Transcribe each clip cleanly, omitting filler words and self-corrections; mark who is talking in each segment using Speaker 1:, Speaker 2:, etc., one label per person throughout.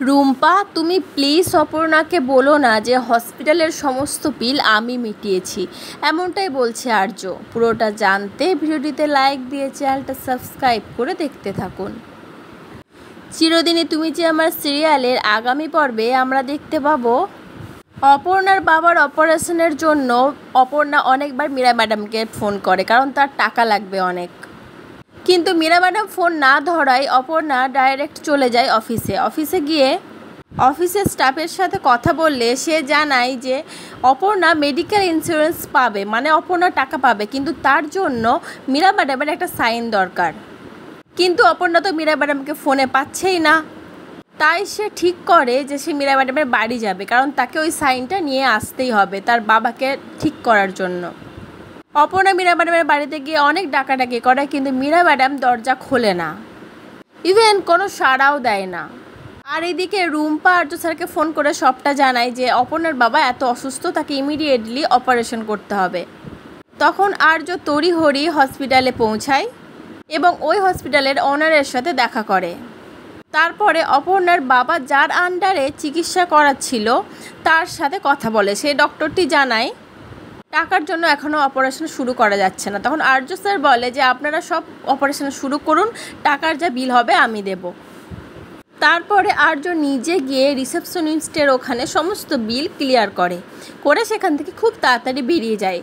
Speaker 1: রুম্পা, তুমি প্লিজ অপর্ণাকে বলো না যে হসপিটালের সমস্ত বিল আমি মিটিয়েছি। এমনটাই বলছে আর্য। পুরোটা জানতে ভিডিওটিতে লাইক দিয়ে চ্যানেলটা সাবস্ক্রাইব করে দেখতে থাকুন। চিরদিনই তুমি যে আমার সিরিয়ালের আগামী পর্বে আমরা দেখতে পাবো অপর্ণার বাবার অপারেশনের জন্য অপর্ণা অনেকবার মীরা ম্যাডামকে ফোন করে, কারণ তার টাকা লাগবে অনেক। কিন্তু মীরা ম্যাডাম ফোন না ধরায় অপর্ণা ডাইরেক্ট চলে যায় অফিসে গিয়ে অফিসের স্টাফের সাথে কথা বললে সে জানায় যে অপর্ণা মেডিকেল ইন্স্যুরেন্স পাবে, মানে অপর্ণা টাকা পাবে, কিন্তু তার জন্য মীরা ম্যাডামের একটা সাইন দরকার। কিন্তু অপর্ণা তো মীরা ম্যাডামকে ফোনে পাচ্ছেই না। তাই সে ঠিক করে যে সে মীরা ম্যাডামের বাড়ি যাবে, কারণ তাকে ওই সাইনটা নিয়ে আসতেই হবে তার বাবাকে ঠিক করার জন্য। অপর্ণা মীরা ম্যাডামের বাড়িতে গিয়ে অনেক ডাকাডাকি করে, কিন্তু মীরা ম্যাডাম দরজা খোলে না, ইভেন কোনো সাড়াও দেয় না। আর এদিকে রুম্পা আর্য স্যারকে ফোন করে সবটা জানায় যে অপর্ণার বাবা এত অসুস্থ, তাকে ইমিডিয়েটলি অপারেশন করতে হবে। তখন আর্য তড়িঘড়ি হসপিটালে পৌঁছায় এবং ওই হসপিটালের ওনারের সাথে দেখা করে। তারপরে অপর্ণার বাবা যার আন্ডারে চিকিৎসা করাচ্ছিল তার সাথে কথা বলে। সেই ডক্টরটি জানায় টাকার জন্য এখনও অপারেশন শুরু করা যাচ্ছে না। তখন আর্য স্যার বলে যে আপনারা সব অপারেশন শুরু করুন, টাকার যা বিল হবে আমি দেব। তারপরে আর্য নিজে গিয়ে রিসেপশনিস্টের ওখানে সমস্ত বিল ক্লিয়ার করে সেখান থেকে খুব তাড়াতাড়ি বেরিয়ে যায়,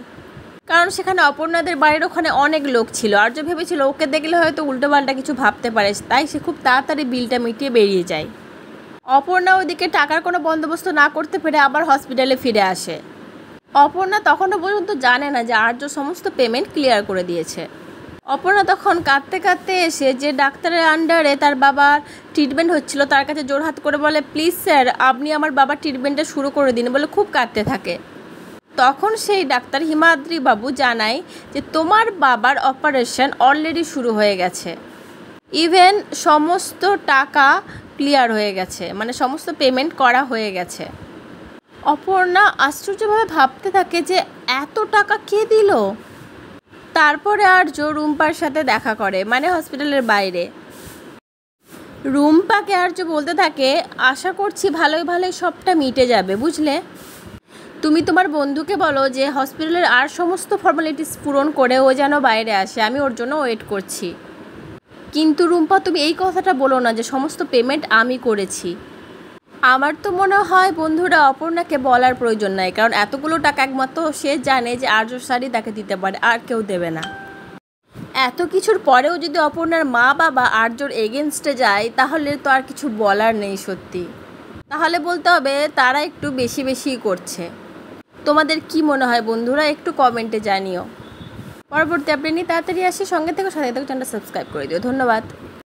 Speaker 1: কারণ সেখানে অপর্ণাদের বাড়ির ওখানে অনেক লোক ছিল। আর্য ভেবেছিল ওকে দেখলে হয়তো উল্টোপাল্টা কিছু ভাবতে পারে, তাই সে খুব তাড়াতাড়ি বিলটা মিটিয়ে বেরিয়ে যায়। অপর্ণা ওইদিকে টাকার কোনো বন্দোবস্ত না করতে পেরে আবার হসপিটালে ফিরে আসে। অপর্ণা তখনও পর্যন্ত জানে না যে আর্য সমস্ত পেমেন্ট ক্লিয়ার করে দিয়েছে। অপর্ণা তখন কাঁদতে কাঁদতে এসে যে ডাক্তারের আন্ডারে তার বাবার ট্রিটমেন্ট হচ্ছিল তার কাছে জোরহাত করে বলে, প্লিজ স্যার আপনি আমার বাবার ট্রিটমেন্টটা শুরু করে দিন, বলে খুব কাঁদতে থাকে। তখন সেই ডাক্তার হিমাদ্রি বাবু জানায় যে তোমার বাবার অপারেশন অলরেডি শুরু হয়ে গেছে, ইভেন সমস্ত টাকা ক্লিয়ার হয়ে গেছে, মানে সমস্ত পেমেন্ট করা হয়ে গেছে। অপর্ণা আশ্চর্যভাবে ভাবতে থাকে যে এত টাকা কে দিল। তারপরে আর্য রুম্পার সাথে দেখা করে, মানে হসপিটালের বাইরে। রুম্পাকে আর্য বলতে থাকে, আশা করছি ভালোই ভালোই সবটা মিটে যাবে, বুঝলে। তুমি তোমার বন্ধুকে বলো যে হসপিটালের আর সমস্ত ফর্মালিটিস পূরণ করে ও যেন বাইরে আসে, আমি ওর জন্য ওয়েট করছি। কিন্তু রুম্পা তুমি এই কথাটা বলো না যে সমস্ত পেমেন্ট আমি করেছি। আমার তো মনে হয় বন্ধুরা অপর্ণাকে বলার প্রয়োজন নাই, কারণ এতগুলো টাকা একমাত্র সে জানে যে আর্য স্যারই তাকে দিতে পারে, আর কেউ দেবে না। এত কিছুর পরেও যদি অপর্ণার মা বাবা আর্যর এগেনস্টে যায় তাহলে তো আর কিছু বলার নেই। সত্যি তাহলে বলতে হবে তারা একটু বেশি বেশি করছে। তোমাদের কি মনে হয় বন্ধুরা, একটু কমেন্টে জানিও। পরবর্তী আপডেট নিয়ে তাড়াতাড়ি আসি, সঙ্গে থেকে সাথে থেকে চ্যানেলটা সাবস্ক্রাইব করে দিও। ধন্যবাদ।